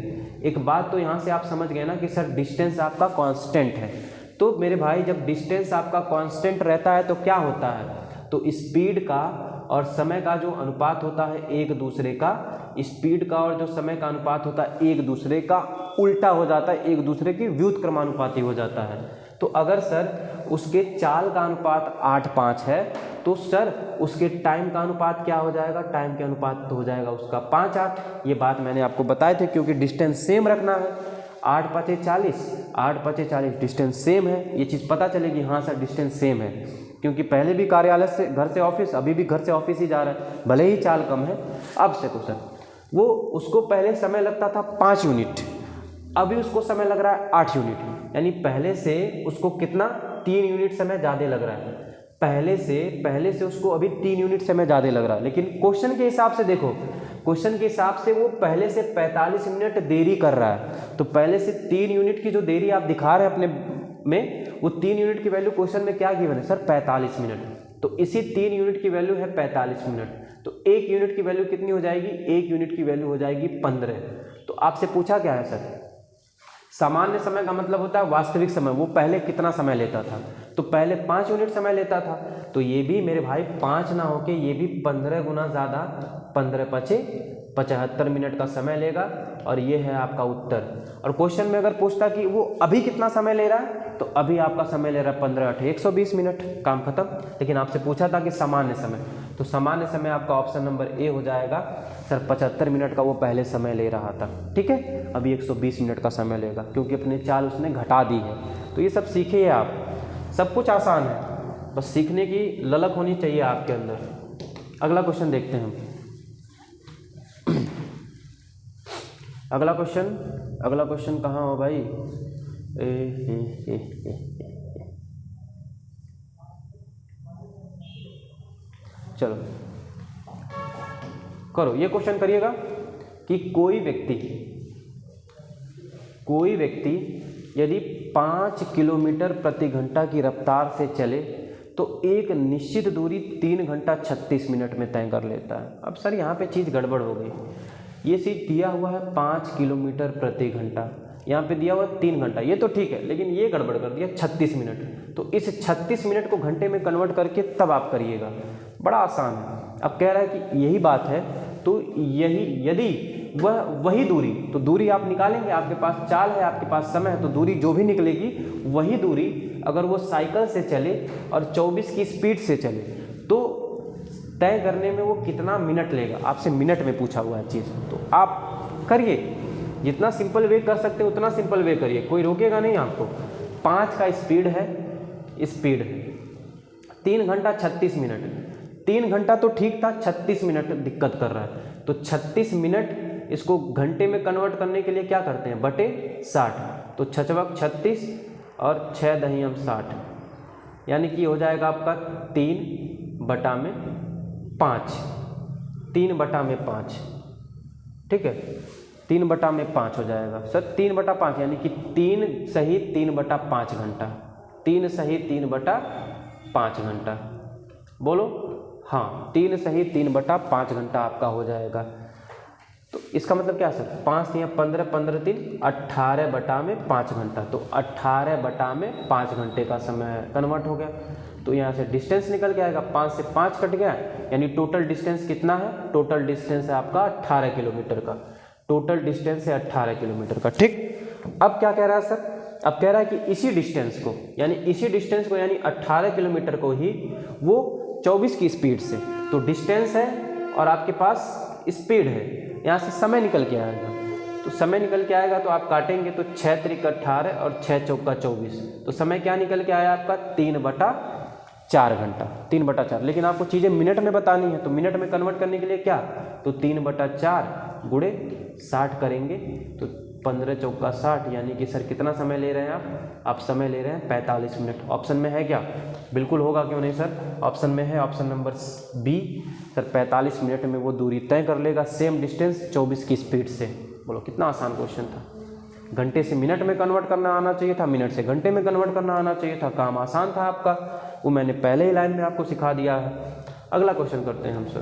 एक बात तो यहाँ से आप समझ गए ना कि सर डिस्टेंस आपका कांस्टेंट है। तो मेरे भाई जब डिस्टेंस आपका कांस्टेंट रहता है तो क्या होता है? तो स्पीड का और समय का जो अनुपात होता है एक दूसरे का, स्पीड का और जो समय का अनुपात होता है एक दूसरे का उल्टा हो जाता है, एक दूसरे के व्युत्क्रमानुपाती हो जाता है। तो अगर सर उसके चाल का अनुपात 8:5 है, तो सर उसके टाइम का अनुपात क्या हो जाएगा? टाइम के अनुपात तो हो जाएगा उसका 5:8। ये बात मैंने आपको बताए थे, क्योंकि डिस्टेंस सेम रखना है। 8×5 = 40, 8×5 = 40, डिस्टेंस सेम है, ये चीज़ पता चलेगी, हाँ सर डिस्टेंस सेम है, क्योंकि पहले भी कार्यालय से घर से ऑफिस, अभी भी घर से ऑफिस ही जा रहा है, भले ही चाल कम है। अब से क्वेश्चन, वो उसको पहले समय लगता था 5 यूनिट, अभी उसको समय लग रहा है 8 यूनिट, यानी पहले से उसको कितना? 3 यूनिट समय ज़्यादा लग रहा है। पहले से उसको अभी 3 यूनिट समय ज़्यादा लग रहा है। लेकिन क्वेश्चन के हिसाब से देखो, क्वेश्चन के हिसाब से वो पहले से 45 मिनट देरी कर रहा है। तो पहले से 3 यूनिट की जो देरी आप दिखा रहे हैं अपने में, वो 3 यूनिट की वैल्यू क्वेश्चन में क्या गिवन है सर? 45 मिनट। तो इसी 3 यूनिट की वैल्यू है 45 मिनट। तो 1 यूनिट की वैल्यू कितनी हो जाएगी? 1 यूनिट की वैल्यू हो जाएगी 15। तो आपसे पूछा क्या है सर? सामान्य समय का मतलब होता है वास्तविक समय, वो पहले कितना समय लेता था? तो पहले 5 यूनिट समय लेता था, तो ये भी मेरे भाई 5 ना होके ये भी 15 गुना ज़्यादा, 15×5 = 75 मिनट का समय लेगा, और ये है आपका उत्तर। और क्वेश्चन में अगर पूछता कि वो अभी कितना समय ले रहा है, तो अभी आपका समय ले रहा है 15×8 = 120 मिनट, काम खत्म। लेकिन आपसे पूछा था कि सामान्य समय, तो सामान्य समय आपका ऑप्शन नंबर ए हो जाएगा सर। 75 मिनट का वो पहले समय ले रहा था, ठीक है, अभी 120 मिनट का समय लेगा, क्योंकि अपनी चाल उसने घटा दी है। तो ये सब सीखिए आप, सब कुछ आसान है, बस सीखने की ललक होनी चाहिए आपके अंदर। अगला क्वेश्चन देखते हैं हम। अगला क्वेश्चन कहाँ हो भाई? चलो करो, ये क्वेश्चन करिएगा कि कोई व्यक्ति यदि 5 किलोमीटर प्रति घंटा की रफ्तार से चले तो एक निश्चित दूरी 3 घंटा 36 मिनट में तय कर लेता है। अब सर यहाँ पे चीज़ गड़बड़ हो गई, ये चीज़ दिया हुआ है 5 किलोमीटर प्रति घंटा, यहाँ पे दिया हुआ 3 घंटा, ये तो ठीक है, लेकिन ये गड़बड़ कर दिया 36 मिनट। तो इस 36 मिनट को घंटे में कन्वर्ट करके तब आप करिएगा, बड़ा आसान है। अब कह रहा है कि यही बात है, तो यही यदि वही दूरी, तो दूरी आप निकालेंगे, आपके पास चाल है, आपके पास समय है, तो दूरी जो भी निकलेगी वही दूरी अगर वो साइकिल से चले और 24 की स्पीड से चले तो तय करने में वो कितना मिनट लेगा, आपसे मिनट में पूछा हुआ है चीज़। तो आप करिए, जितना सिंपल वे कर सकते उतना सिंपल वे करिए, कोई रोकेगा नहीं आपको। 5 का स्पीड है 3 घंटा 36 मिनट, 3 घंटा तो ठीक था, 36 मिनट दिक्कत कर रहा है। तो 36 मिनट इसको घंटे में कन्वर्ट करने के लिए क्या करते हैं, बटे 60, तो 6 36 और 6 दहियम 60, यानी कि हो जाएगा आपका 3/5, 3/5, ठीक है, 3/5 हो जाएगा सर, 3/5 यानी कि 3 सही 3/5 घंटा, 3 सही 3/5 घंटा, बोलो हाँ, 3 सही 3/5 घंटा आपका हो जाएगा। तो इसका मतलब क्या सर, 5 या 15, 15 3 18/5 घंटा, तो 18/5 घंटे का समय कन्वर्ट हो गया। तो यहाँ से डिस्टेंस निकल के आएगा, 5 से 5 कट गया, यानी टोटल डिस्टेंस कितना है, टोटल डिस्टेंस है आपका 18 किलोमीटर का, टोटल डिस्टेंस है 18 किलोमीटर का, ठीक। अब क्या कह रहा है सर, अब कह रहा है कि इसी डिस्टेंस को यानी 18 किलोमीटर को ही वो 24 की स्पीड से, तो डिस्टेंस है और आपके पास स्पीड है, यहाँ से समय निकल के आएगा, तो समय निकल के आएगा तो आप काटेंगे तो 6 त्रिक 18 और 6 चौका 24, तो समय क्या निकल के आया आपका 3/4 घंटा, 3/4। लेकिन आपको चीज़ें मिनट में बतानी है, तो मिनट में कन्वर्ट करने के लिए क्या, तो 3/4 गुणे 60 करेंगे तो 15 चौका 60, यानी कि सर कितना समय ले रहे हैं आप समय ले रहे हैं 45 मिनट। ऑप्शन में है क्या, बिल्कुल होगा, क्यों नहीं सर, ऑप्शन में है, option number B sir, 45 minute में वो दूरी तय कर लेगा, सेम डिस्टेंस 24 की स्पीड से। बोलो कितना आसान क्वेश्चन था, घंटे से मिनट में कन्वर्ट करना आना चाहिए था, मिनट से घंटे में कन्वर्ट करना आना चाहिए था, काम आसान था आपका, वो मैंने पहले ही लाइन में आपको सिखा दिया है। अगला क्वेश्चन करते हैं हम सर,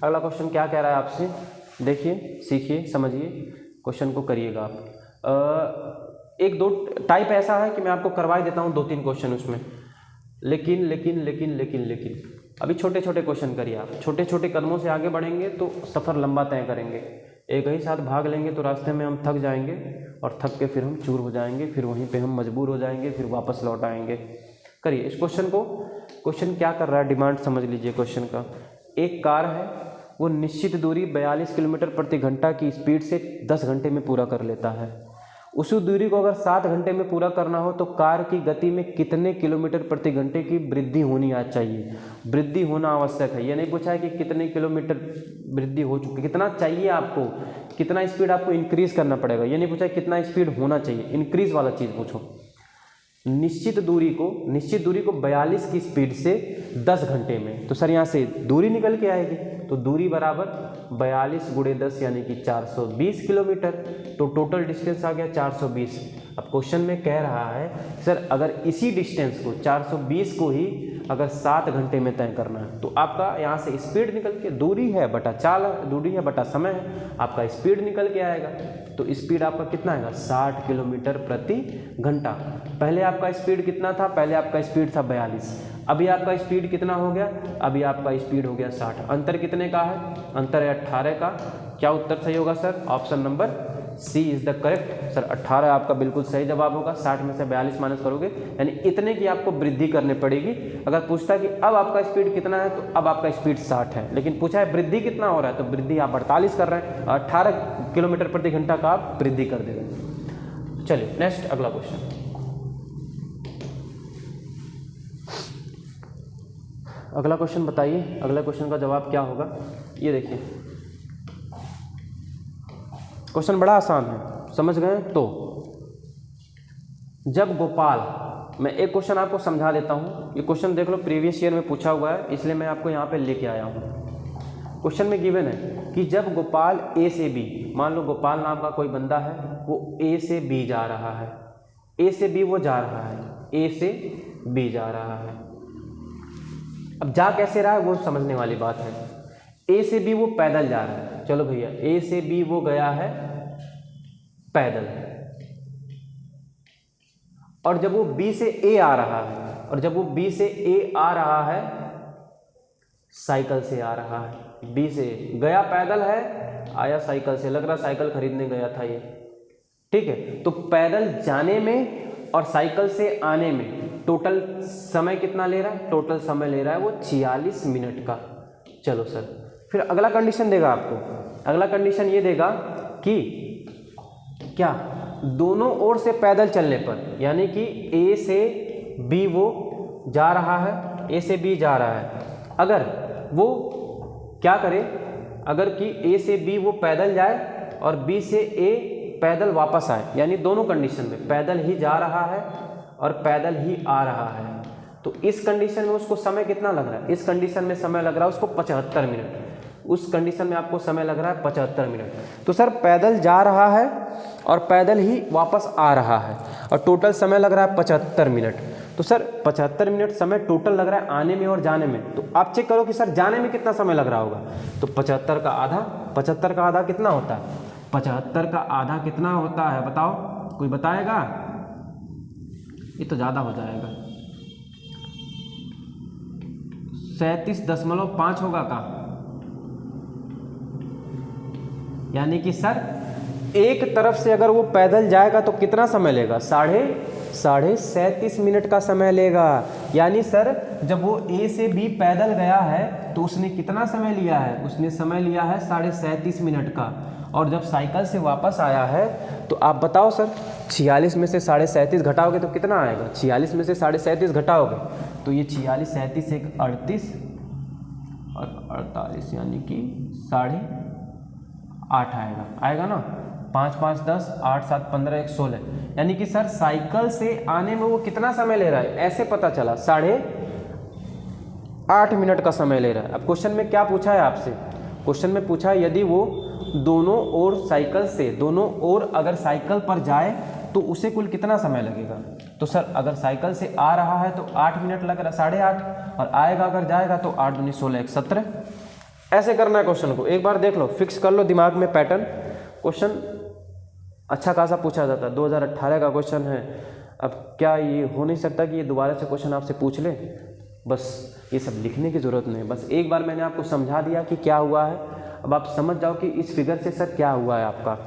अगला क्वेश्चन क्या कह रहा है आपसे, देखिए, सीखिए, समझिए, क्वेश्चन को करिएगा आप। एक दो टाइप ऐसा है कि मैं आपको करवा ही देता हूँ 2-3 क्वेश्चन उसमें, लेकिन अभी छोटे छोटे क्वेश्चन करिए आप, छोटे छोटे कदमों से आगे बढ़ेंगे तो सफ़र लंबा तय करेंगे। एक ही साथ भाग लेंगे तो रास्ते में हम थक जाएंगे और थक के फिर हम चूर हो जाएंगे, फिर वहीं पे हम मजबूर हो जाएंगे, फिर वापस लौट आएंगे। करिए इस क्वेश्चन को, क्वेश्चन क्या कर रहा है, डिमांड समझ लीजिए क्वेश्चन का। एक कार है, वो निश्चित दूरी 42 किलोमीटर प्रति घंटा की स्पीड से 10 घंटे में पूरा कर लेता है। उसी दूरी को अगर 7 घंटे में पूरा करना हो तो कार की गति में कितने किलोमीटर प्रति घंटे की वृद्धि होनी चाहिए। वृद्धि होना आवश्यक है, ये नहीं पूछा है कि कितने किलोमीटर वृद्धि हो चुकी, कितना चाहिए आपको, कितना स्पीड आपको इंक्रीज करना पड़ेगा, ये नहीं पूछा है कितना स्पीड होना चाहिए, इंक्रीज वाला चीज़ पूछो। निश्चित दूरी को 42 की स्पीड से 10 घंटे में, तो सर यहाँ से दूरी निकल के आएगी, तो दूरी बराबर 42 गुणे 10 यानी कि 420 किलोमीटर, तो टोटल डिस्टेंस आ गया 420। अब क्वेश्चन में कह रहा है सर अगर इसी डिस्टेंस को 420 को ही अगर 7 घंटे में तय करना है तो आपका यहाँ से स्पीड निकल के, दूरी है बटा चाल, दूरी है बटा समय है, आपका स्पीड निकल के आएगा। तो स्पीड आपका कितना आएगा 60 किलोमीटर प्रति घंटा। पहले आपका स्पीड कितना था, पहले आपका स्पीड था 42, अभी आपका स्पीड कितना हो गया, अभी आपका स्पीड हो गया 60। अंतर कितने का है, अंतर है 18 का। क्या उत्तर सही होगा sir, option number C is the correct. Sir 18 आपका बिल्कुल सही जवाब होगा। 60 में से 42 माइनस करोगे यानी इतने की आपको वृद्धि करनी पड़ेगी। अगर पूछता है कि अब आपका स्पीड कितना है तो अब आपका स्पीड 60 है, लेकिन पूछा है वृद्धि कितना हो रहा है तो वृद्धि आप 48 कर रहे हैं, 18 किलोमीटर प्रति घंटा का आप वृद्धि कर दे रहे हैं। चलिए नेक्स्ट अगला क्वेश्चन। अगला क्वेश्चन बताइए, अगला क्वेश्चन का जवाब क्या होगा। ये देखिए क्वेश्चन बड़ा आसान है, समझ गए। तो जब गोपाल मैं एक क्वेश्चन आपको समझा देता हूँ। ये क्वेश्चन देख लो, प्रीवियस ईयर में पूछा हुआ है, इसलिए मैं आपको यहाँ पे लेके आया हूँ। क्वेश्चन में गिवन है कि जब गोपाल ए से बी, मान लो गोपाल नाम का कोई बंदा है, वो ए से बी जा रहा है, ए से बी वो जा रहा है, ए से बी जा रहा है। अब जा कैसे रहा है वो समझने वाली बात है। ए से बी वो पैदल जा रहा है, चलो भैया ए से बी वो गया है पैदल, और जब वो बी से ए आ रहा है, और जब वो बी से ए आ रहा है साइकिल से आ रहा है। बी से गया पैदल है, आया साइकिल से, लग रहा साइकिल खरीदने गया था ये, ठीक है। तो पैदल जाने में और साइकिल से आने में टोटल समय कितना ले रहा है? टोटल समय ले रहा है वो 46 मिनट का। चलो सर, फिर अगला कंडीशन देगा आपको। अगला कंडीशन ये देगा कि क्या दोनों ओर से पैदल चलने पर, यानी कि ए से बी वो जा रहा है, ए से बी जा रहा है, अगर वो क्या करे, अगर कि ए से बी वो पैदल जाए और बी से ए पैदल वापस आए, यानी दोनों कंडीशन में पैदल ही जा रहा है और पैदल ही आ रहा है, तो इस कंडीशन में उसको समय कितना लग रहा है? इस कंडीशन में समय लग रहा है उसको 75 मिनट। उस कंडीशन में आपको समय लग रहा है 75 मिनट। तो सर पैदल जा रहा है और पैदल ही वापस आ रहा है, और टोटल समय लग रहा है 75 मिनट। तो सर 75 मिनट समय टोटल लग रहा है आने में और जाने में। तो आप चेक करो कि सर जाने में कितना समय लग रहा होगा। तो 75 का आधा, 75 का आधा कितना होता है? 75 का आधा कितना होता है बताओ, कोई बताएगा? ये तो ज़्यादा हो जाएगा, 37.5 होगा का, यानी कि सर एक तरफ से अगर वो पैदल जाएगा तो कितना समय लेगा? साढ़े 37 मिनट का समय लेगा। यानी सर जब वो ए से बी पैदल गया है तो उसने कितना समय लिया है? उसने समय लिया है 37.5 मिनट का। और जब साइकिल से वापस आया है तो आप बताओ सर, 46 में से 37.5 घटाओगे तो कितना आएगा? 46 में से 37.5 घटाओगे तो ये 46, 37 एक 38 और 48, यानी कि 8.5 आएगा ना। 5 5 10, 8 7 15, 1 16, यानी कि सर साइकिल से आने में वो कितना समय ले रहा है? ऐसे पता चला 8.5 मिनट का समय ले रहा है। अब क्वेश्चन में क्या पूछा है आपसे? क्वेश्चन में पूछा है यदि वो दोनों ओर साइकिल से, दोनों ओर अगर साइकिल पर जाए तो उसे कुल कितना समय लगेगा? तो सर अगर साइकिल से आ रहा है तो 8 मिनट लग रहा है, 8.5, और आएगा अगर जाएगा तो 8 दूनी 16, 1 17। ऐसे करना है क्वेश्चन को, एक बार देख लो, फिक्स कर लो दिमाग में पैटर्न। क्वेश्चन अच्छा खासा पूछा जाता है, 2018 का क्वेश्चन है। अब क्या ये हो नहीं सकता कि ये दोबारा से क्वेश्चन आपसे पूछ ले? बस ये सब लिखने की ज़रूरत नहीं, बस एक बार मैंने आपको समझा दिया कि क्या हुआ है। अब आप समझ जाओ कि इस फिगर से सर क्या हुआ है आपका।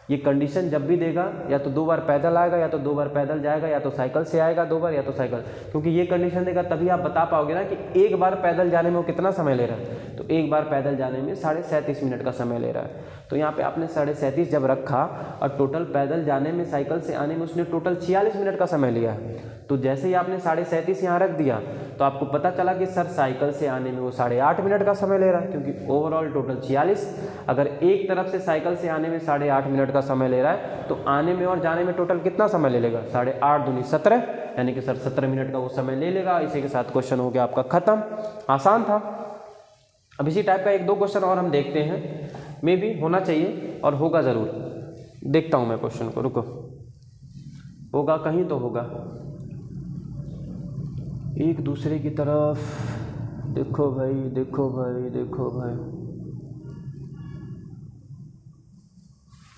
ये कंडीशन जब भी देगा या तो 2 बार पैदल आएगा, या तो 2 बार पैदल जाएगा, या तो साइकिल से आएगा 2 बार, या तो साइकिल, क्योंकि ये कंडीशन देगा तभी आप बता पाओगे ना कि एक बार पैदल जाने में वो कितना समय ले रहा है। तो एक बार पैदल जाने में 37.5 मिनट का समय ले रहा है। तो यहाँ पे आपने 37.5 जब रखा और टोटल पैदल जाने में, साइकिल से आने में उसने टोटल 46 मिनट का समय लिया है। तो जैसे ही आपने 37.5 यहाँ रख दिया तो आपको पता चला कि सर साइकिल से आने में वो 8.5 मिनट का समय ले रहा है, क्योंकि ओवरऑल टोटल 46। अगर एक तरफ से साइकिल से आने में 8.5 मिनट का समय ले रहा है तो आने में और जाने में टोटल कितना समय ले लेगा? 8.5 दूनी 17, यानी कि सर 17 मिनट का वो समय ले लेगा। इसी के साथ क्वेश्चन हो गया आपका खत्म। आसान था। अब इसी टाइप का 1-2 क्वेश्चन और हम देखते हैं, मे भी होना चाहिए और होगा ज़रूर। देखता हूँ मैं क्वेश्चन को, रुको, होगा कहीं तो होगा। एक दूसरे की तरफ देखो भाई, देखो भाई, देखो भाई,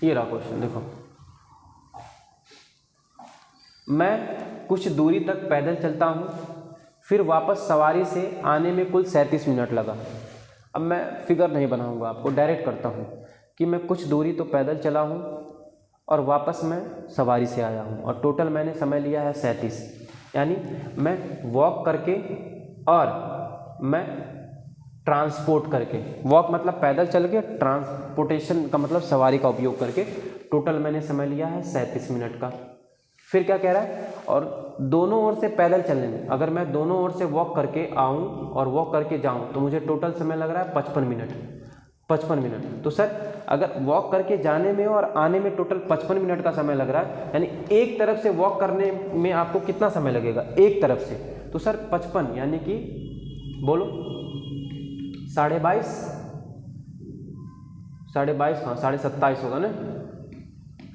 ये रहा क्वेश्चन। देखो, मैं कुछ दूरी तक पैदल चलता हूँ, फिर वापस सवारी से आने में कुल 37 मिनट लगा। अब मैं फिगर नहीं बनाऊंगा, आपको डायरेक्ट करता हूँ कि मैं कुछ दूरी तो पैदल चला हूँ और वापस मैं सवारी से आया हूँ, और टोटल मैंने समय लिया है 37। यानी मैं वॉक करके और मैं ट्रांसपोर्ट करके, वॉक मतलब पैदल चल के, ट्रांसपोर्टेशन का मतलब सवारी का उपयोग करके, टोटल मैंने समय लिया है 37 मिनट का। फिर क्या कह रहा है? और दोनों ओर से पैदल चलने में, अगर मैं दोनों ओर से वॉक करके आऊँ और वॉक करके जाऊँ तो मुझे टोटल समय लग रहा है 55 मिनट। 55 मिनट। तो सर अगर वॉक करके जाने में और आने में टोटल 55 मिनट का समय लग रहा है, यानी एक तरफ से वॉक करने में आपको कितना समय लगेगा एक तरफ से? तो सर 55 यानी कि बोलो 22.5, हाँ 27.5 होगा ना,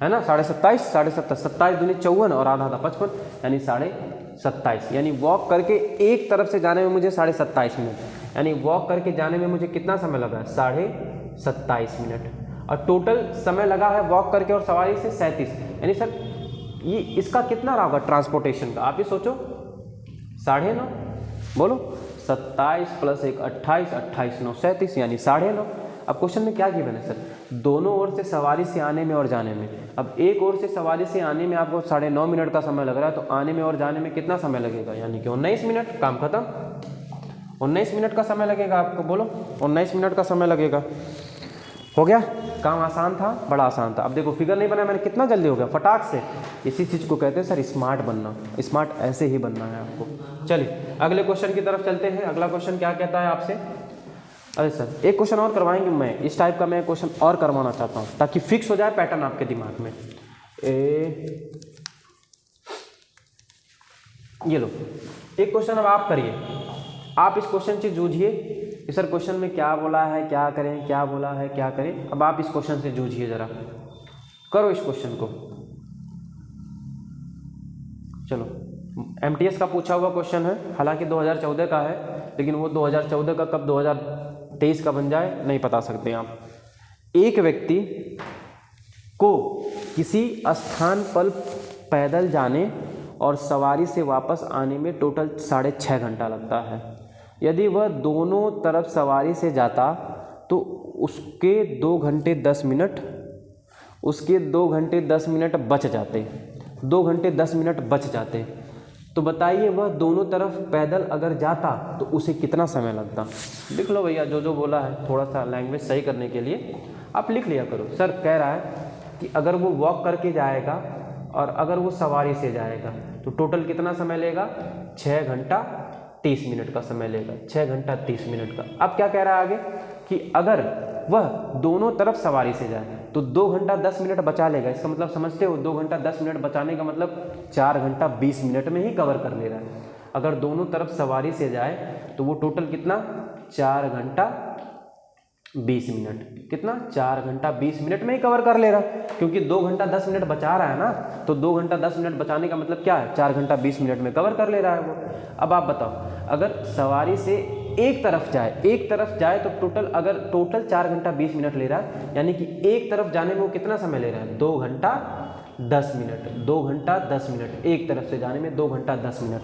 है ना, 27.5, 27 दूनी 54 और आधा आधा 55 यानी 27.5। यानी वॉक करके एक तरफ से जाने में मुझे 27.5 मिनट, यानी वॉक करके जाने में मुझे कितना समय लगा है? 27.5 मिनट। और टोटल समय लगा है वॉक करके और सवारी से 37। यानी सर ये इसका कितना रहा होगा ट्रांसपोर्टेशन का? आप ही सोचो, 9.5, बोलो 27 + 1 28, 28 9 37 यानी 9.5। अब क्वेश्चन में क्या गिवन है सर? दोनों ओर से सवारी से आने में और जाने में। अब एक ओर से सवारी से आने में आपको 9.5 मिनट का समय लग रहा है, तो आने में और जाने में कितना समय लगेगा? यानी कि 19 मिनट। काम खत्म। 19 मिनट का समय लगेगा आपको, बोलो 19 मिनट का समय लगेगा। हो गया काम? आसान था, बड़ा आसान था। अब देखो फिगर नहीं बनाया मैंने, कितना जल्दी हो गया फटाक से। इसी चीज़ को कहते हैं सर स्मार्ट बनना। स्मार्ट ऐसे ही बनना है आपको। चलिए अगले क्वेश्चन की तरफ चलते हैं। अगला क्वेश्चन क्या कहता है आपसे? अरे सर एक क्वेश्चन और करवाएंगे, मैं इस टाइप का मैं क्वेश्चन और करवाना चाहता हूँ ताकि फिक्स हो जाए पैटर्न आपके दिमाग में। ये लो एक क्वेश्चन अब आप करिए। आप इस क्वेश्चन से जूझिए कि सर क्वेश्चन में क्या बोला है, क्या करें, क्या बोला है, क्या करें। अब आप इस क्वेश्चन से जूझिए, जरा करो इस क्वेश्चन को। चलो एमटीएस का पूछा हुआ क्वेश्चन है, हालांकि 2014 का है, लेकिन वो 2014 का कब 2023 का बन जाए नहीं बता सकते आप। एक व्यक्ति को किसी स्थान पर पैदल जाने और सवारी से वापस आने में टोटल 6.5 घंटा लगता है। यदि वह दोनों तरफ सवारी से जाता तो उसके 2 घंटे 10 मिनट बच जाते। 2 घंटे 10 मिनट बच जाते। तो बताइए वह दोनों तरफ पैदल अगर जाता तो उसे कितना समय लगता? लिख लो भैया, जो बोला है, थोड़ा सा लैंग्वेज सही करने के लिए आप लिख लिया करो। सर कह रहा है कि अगर वो वॉक करके जाएगा और अगर वो सवारी से जाएगा तो टोटल कितना समय लेगा? 6 घंटा 30 मिनट का समय लेगा। 6 घंटा 30 मिनट का। अब क्या कह रहा है आगे कि अगर वह दोनों तरफ सवारी से जाए तो 2 घंटा 10 मिनट बचा लेगा। इसका मतलब समझते हो, 2 घंटा 10 मिनट बचाने का मतलब 4 घंटा 20 मिनट में ही कवर कर ले रहा है। अगर दोनों तरफ सवारी से जाए तो वो टोटल कितना? 4 घंटा 20 मिनट। कितना? 4 घंटा 20 मिनट में ही कवर कर ले रहा है, क्योंकि 2 घंटा 10 मिनट बचा रहा है ना। तो 2 घंटा 10 मिनट बचाने का मतलब क्या है? 4 घंटा 20 मिनट में कवर कर ले रहा है वो। अब आप बताओ, अगर सवारी से एक तरफ जाए तो टोटल 4 घंटा 20 मिनट ले रहा है, यानी कि एक तरफ जाने में वो कितना समय ले रहा है? 2 घंटा 10 मिनट। 2 घंटा 10 मिनट एक तरफ से जाने में 2 घंटा 10 मिनट।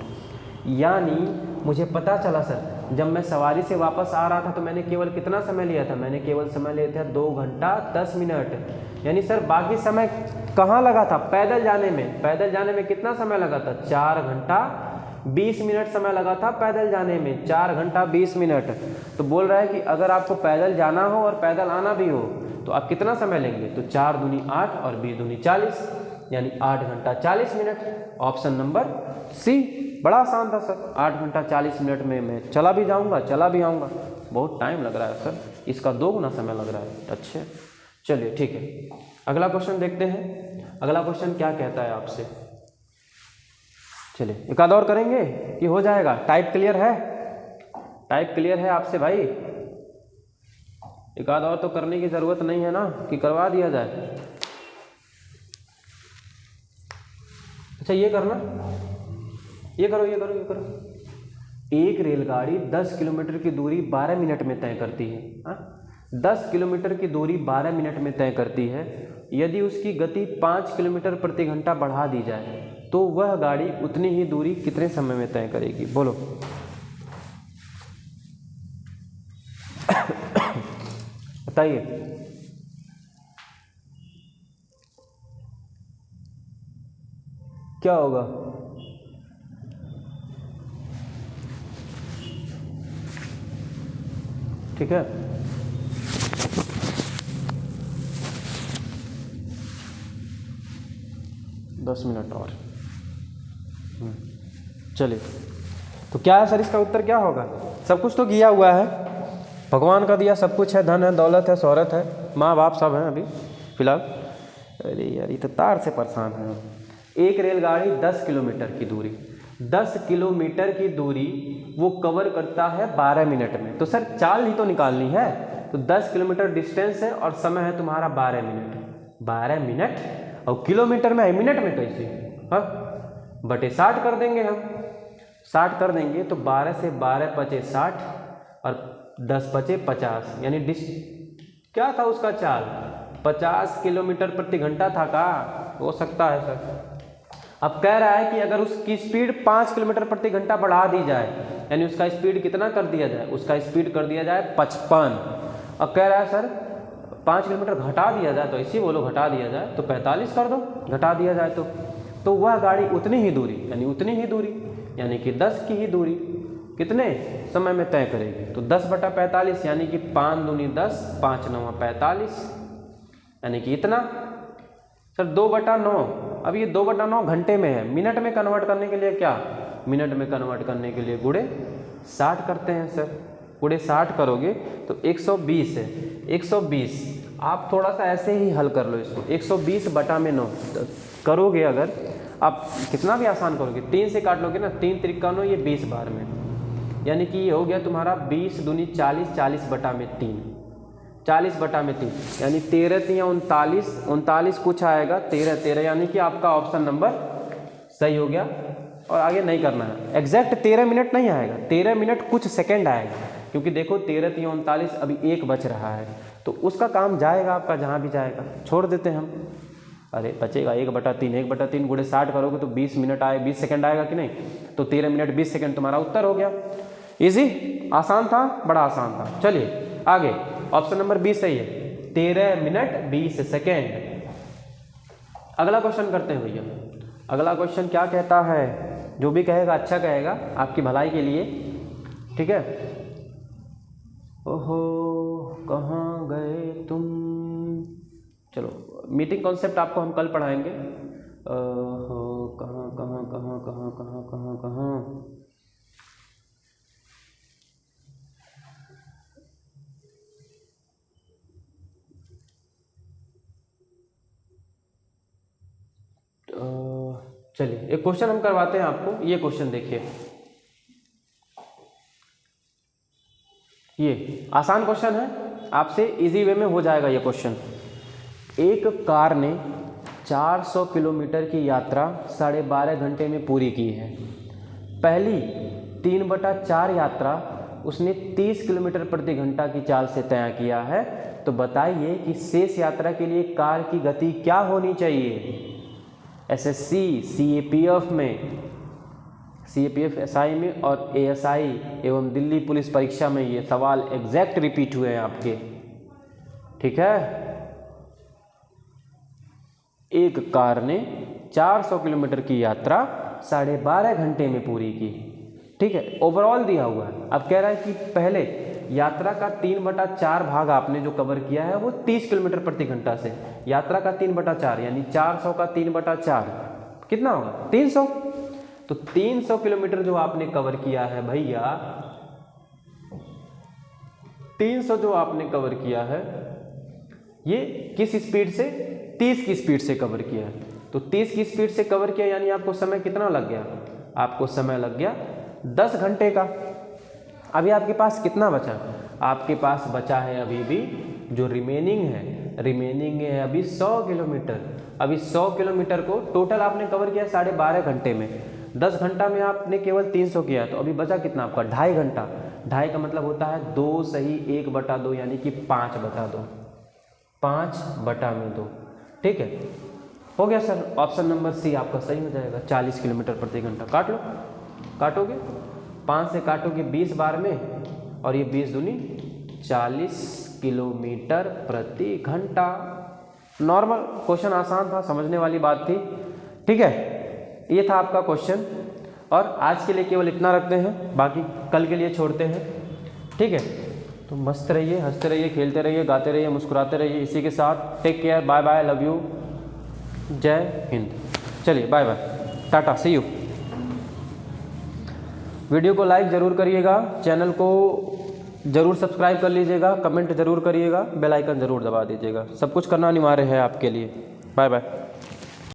यानी मुझे पता चला सर, जब मैं सवारी से वापस आ रहा था तो मैंने केवल कितना समय लिया था? मैंने केवल समय लिया था 2 घंटा 10 मिनट। यानी सर बाकी समय कहाँ लगा था? पैदल जाने में। पैदल जाने में कितना समय लगा था? 4 घंटा 20 मिनट समय लगा था पैदल जाने में। 4 घंटा 20 मिनट। तो बोल रहा है कि अगर आपको पैदल जाना हो और पैदल आना भी हो तो आप कितना समय लेंगे? तो 4 दूनी 8 और 20 दूनी 40, यानी 8 घंटा 40 मिनट। ऑप्शन नंबर सी। बड़ा आसान था सर, 8 घंटा 40 मिनट में मैं चला भी जाऊंगा, चला भी आऊँगा। बहुत टाइम लग रहा है सर, इसका 2 गुना समय लग रहा है। अच्छा चलिए ठीक है, अगला क्वेश्चन देखते हैं। अगला क्वेश्चन क्या कहता है आपसे? चलिए एक आध और करेंगे कि हो जाएगा। टाइप क्लियर है? टाइप क्लियर है आपसे भाई? एक आध और तो करने की ज़रूरत नहीं है ना कि करवा दिया जाए। अच्छा ये करना, ये करो। एक रेलगाड़ी 10 किलोमीटर की दूरी 12 मिनट में तय करती है। 10 किलोमीटर की दूरी 12 मिनट में तय करती है। यदि उसकी गति 5 किलोमीटर प्रति घंटा बढ़ा दी जाए तो वह गाड़ी उतनी ही दूरी कितने समय में तय करेगी? बोलो। बताइए। क्या होगा? ठीक है, दस मिनट और। चलिए तो क्या है सर इसका उत्तर क्या होगा? सब कुछ तो किया हुआ है, भगवान का दिया सब कुछ है, धन है, दौलत है, शोहरत है, माँ बाप सब हैं अभी फिलहाल। अरे यार ये तो तार से परेशान है। एक रेलगाड़ी 10 किलोमीटर की दूरी, 10 किलोमीटर की दूरी वो कवर करता है 12 मिनट में। तो सर चाल ही तो निकालनी है। तो 10 किलोमीटर डिस्टेंस है और समय है तुम्हारा 12 मिनट। 12 मिनट और किलोमीटर में है, मिनट में कैसे? हाँ बटे 60 कर देंगे हम, 60 कर देंगे तो 12 से 12 पचे 60 और 10 पचे 50, यानी क्या था उसका चाल? 50 किलोमीटर प्रति घंटा था का? हो सकता है सर। अब कह रहा है कि अगर उसकी स्पीड 5 किलोमीटर प्रति घंटा बढ़ा दी जाए, यानी उसका स्पीड कितना कर दिया जाए? उसका स्पीड कर दिया जाए 55। अब कह रहा है सर 5 किलोमीटर घटा दिया जाए, तो इसी बोलो घटा दिया जाए तो 45 कर दो, घटा दिया जाए तो वह गाड़ी उतनी ही दूरी, यानी उतनी ही दूरी, यानी कि 10 की ही दूरी कितने समय में तय करेगी? तो 10 बटा 45, यानी कि 5 दूनी 10, 5 9 45, यानी कि इतना। सर 2 बटा 9, अब ये 2 बटा 9 घंटे में है, मिनट में कन्वर्ट करने के लिए क्या? मिनट में कन्वर्ट करने के लिए गुणे 60 करते हैं सर। गुणे 60 करोगे तो 120 है। 120 आप थोड़ा सा ऐसे ही हल कर लो इसको। 120 बटा में 9 करोगे अगर आप, कितना भी आसान करोगे, 3 से काट लोगे ना, 3 त्रिका 9, ये 20 बार में, यानी कि ये हो गया तुम्हारा 20 दूनी 40, 40 बटा में 3, 40 बटा में 3, यानी 13 या 39, 39 कुछ आएगा, 13 13, यानी कि आपका ऑप्शन नंबर सही हो गया। और आगे नहीं करना है, एग्जैक्ट 13 मिनट नहीं आएगा, 13 मिनट कुछ सेकंड आएगा, क्योंकि देखो 13 या 39, अभी 1 बच रहा है, तो उसका काम जाएगा आपका जहाँ भी जाएगा, छोड़ देते हैं हम। अरे बचेगा 1 बटा 3, 1 बटा 3 गुणे 60 करोगे तो 20 मिनट आए, 20 सेकंड आएगा कि नहीं? तो 13 मिनट 20 सेकंड तुम्हारा उत्तर हो गया। इजी, आसान था, बड़ा आसान था। चलिए आगे, ऑप्शन नंबर 20 सही है, 13 मिनट 20 सेकेंड। अगला क्वेश्चन करते हैं भैया। अगला क्वेश्चन क्या कहता है? जो भी कहेगा अच्छा कहेगा, आपकी भलाई के लिए, ठीक है। ओहो कहाँ गए तुम? चलो मीटिंग कॉन्सेप्ट आपको हम कल पढ़ाएंगे। ओहो कहाँ कहाँ कहाँ कहाँ कहाँ कहाँ कहाँ चलिए एक क्वेश्चन हम करवाते हैं आपको। ये क्वेश्चन देखिए, ये आसान क्वेश्चन है, आपसे इजी वे में हो जाएगा ये क्वेश्चन। एक कार ने 400 किलोमीटर की यात्रा 12.5 घंटे में पूरी की है। पहली 3/4 यात्रा उसने 30 किलोमीटर प्रति घंटा की चाल से तय किया है। तो बताइए कि शेष यात्रा के लिए कार की गति क्या होनी चाहिए? एसएससी, सीएपीएफ में, सीएपीएफ एसआई में और एएसआई एवं दिल्ली पुलिस परीक्षा में ये सवाल एग्जैक्ट रिपीट हुए हैं आपके, ठीक है। एक कार ने 400 किलोमीटर की यात्रा 12.5 घंटे में पूरी की, ठीक है, ओवरऑल दिया हुआ है। अब कह रहा है कि पहले यात्रा का 3/4 भाग आपने जो कवर किया है वो 30 किलोमीटर प्रति घंटा से, यात्रा का 3/4 यानी 400 का 3/4 कितना होगा? 300। तो 300 किलोमीटर जो आपने कवर किया है भैया, 300 जो आपने कवर किया है ये किस स्पीड से? 30 की स्पीड से कवर किया है। तो 30 की स्पीड से कवर किया यानी आपको समय कितना लग गया? आपको समय लग गया 10 घंटे का। अभी आपके पास कितना बचा? आपके पास बचा है अभी भी जो रिमेनिंग है अभी 100 किलोमीटर। अभी 100 किलोमीटर को टोटल आपने कवर किया 12.5 घंटे में। 10 घंटा में आपने केवल 300 किया, तो अभी बचा कितना आपका? 2.5 घंटा। 2.5 का मतलब होता है 2 सही 1/2 यानी कि 5/2, 5/2, ठीक है। हो गया सर, ऑप्शन नंबर सी आपका सही हो जाएगा, 40 किलोमीटर प्रति घंटा। काट लो, काटोगे 5 से काटोगे 20 बार में, और ये 20 दूनी 40 किलोमीटर प्रति घंटा। नॉर्मल क्वेश्चन, आसान था, समझने वाली बात थी, ठीक है। ये था आपका क्वेश्चन, और आज के लिए केवल इतना रखते हैं, बाकी कल के लिए छोड़ते हैं, ठीक है। तो मस्त रहिए, हंसते रहिए, खेलते रहिए, गाते रहिए, मुस्कुराते रहिए। इसी के साथ take care, bye bye, love you, जय हिंद। चलिए bye bye, tata, see you. Video को लाइक ज़रूर करिएगा, चैनल को ज़रूर सब्सक्राइब कर लीजिएगा, कमेंट ज़रूर करिएगा, बेल आइकन ज़रूर दबा दीजिएगा। सब कुछ करना अनिवार्य है आपके लिए। Bye bye.